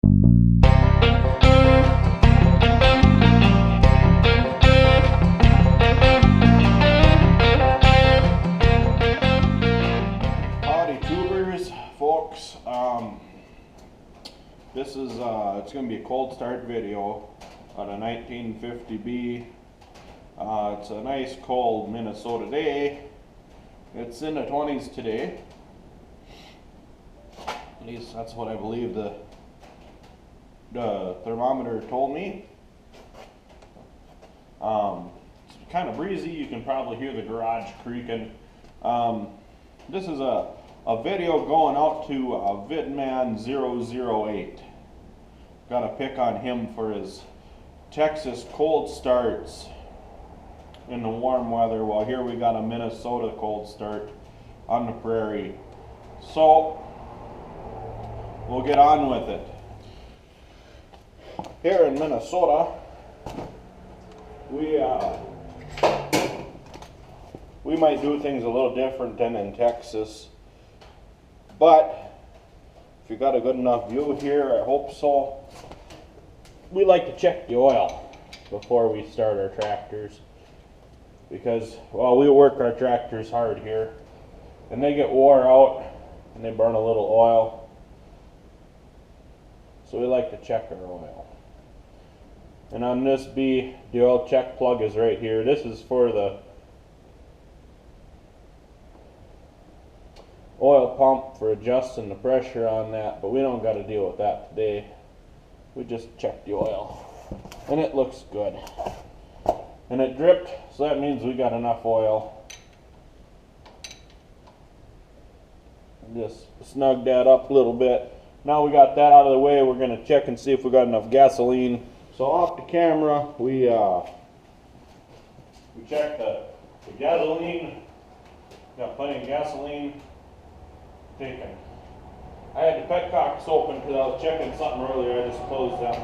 Howdy tubers, folks. This is it's going to be a cold start video on a 1950B. It's a nice cold Minnesota day. It's in the 20s today. At least that's what I believe the thermometer told me. It's kind of breezy. You can probably hear the garage creaking. This is a video going out to Vidman008. Got to pick on him for his Texas cold starts in the warm weather. Well, here we got a Minnesota cold start on the prairie. So we'll get on with it. Here in Minnesota, we might do things a little different than in Texas, but if you got a good enough view here, I hope so. We like to check the oil before we start our tractors because, well, we work our tractors hard here and they get wore out and they burn a little oil, so we like to check our oil. And on this B, the oil check plug is right here. This is for the oil pump for adjusting the pressure on that, but we don't got to deal with that today. We just check the oil and it looks good, and it dripped, so that means we got enough oil. Just snug that up a little bit. Now we got that out of the way, we're going to check and see if we got enough gasoline. So off the camera, we checked the gasoline. Got plenty of gasoline taken. I had the petcocks open because I was checking something earlier. I just closed them.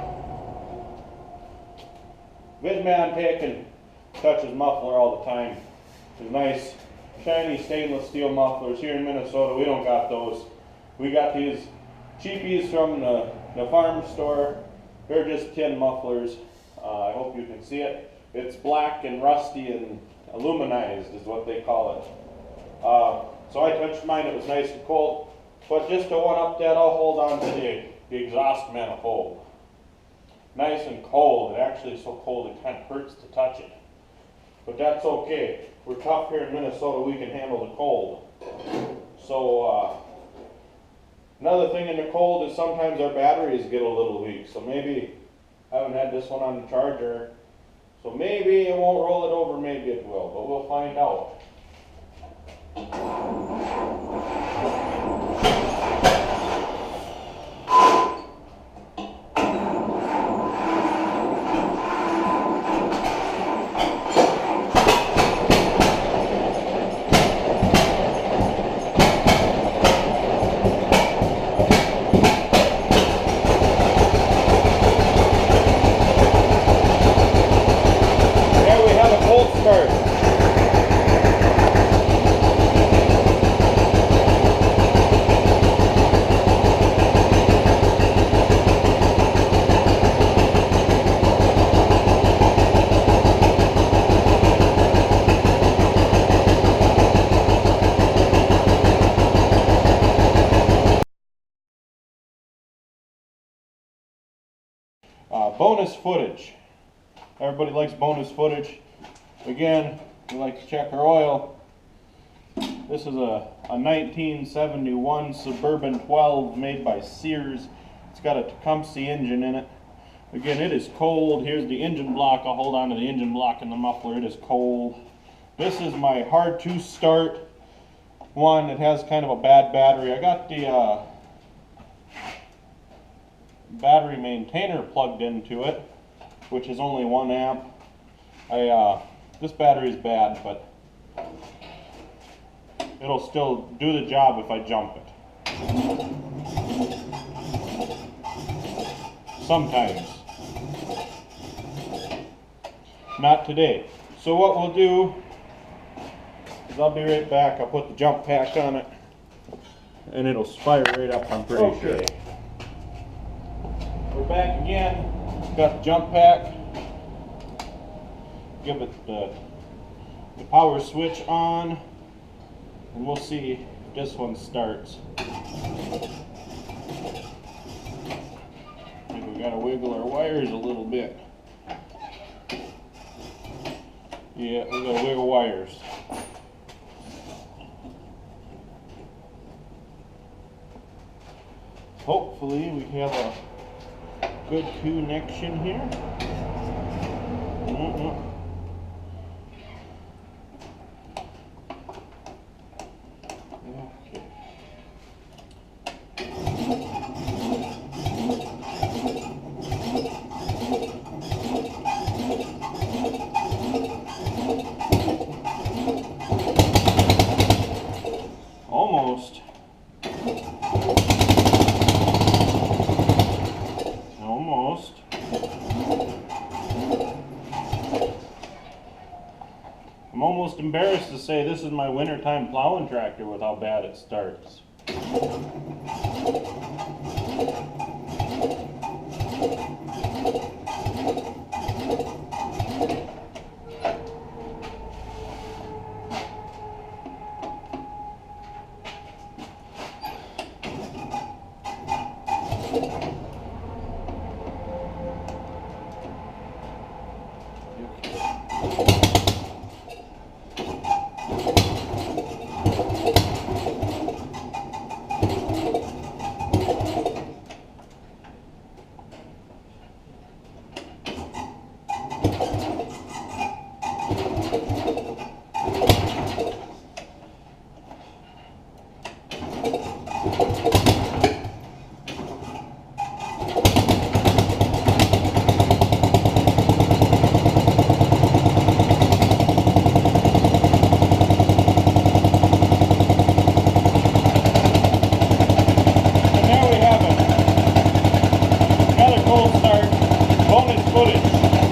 Vidman taking touches muffler all the time. They're nice, shiny stainless steel mufflers. Here in Minnesota, we don't got those. We got these cheapies from the farm store. They're just tin mufflers. I hope you can see it. It's black and rusty and aluminized is what they call it. So I touched mine, it was nice and cold. But just to one up that, I'll hold on to the exhaust manifold. Nice and cold. It actually is so cold it kind of hurts to touch it. But that's okay. We're tough here in Minnesota, we can handle the cold. So another thing in the cold is sometimes our batteries get a little weak. So maybe, I haven't had this one on the charger, so maybe it won't roll it over, maybe it will, but we'll find out. Bonus footage. Everybody likes bonus footage. Again, we like to check our oil. This is a 1971 Suburban 12 made by Sears. It's got a Tecumseh engine in it. Again, it is cold. Here's the engine block. I'll hold on to the engine block in the muffler. It is cold. This is my hard to start one. It has kind of a bad battery. I got the battery maintainer plugged into it, which is only 1 amp. This battery is bad, but it'll still do the job if I jump it. Sometimes. Not today. So what we'll do is I'll be right back. I'll put the jump pack on it and it'll fire right up, I'm pretty sure. We're back again. Got the jump pack. Give it the power switch on, and we'll see if this one starts. I think we gotta wiggle our wires a little bit. Yeah, we gotta wiggle wires. Hopefully we have a good connection here. Okay. Almost. Almost. I'm almost embarrassed to say this is my wintertime plowing tractor with how bad it starts. Bonus footage.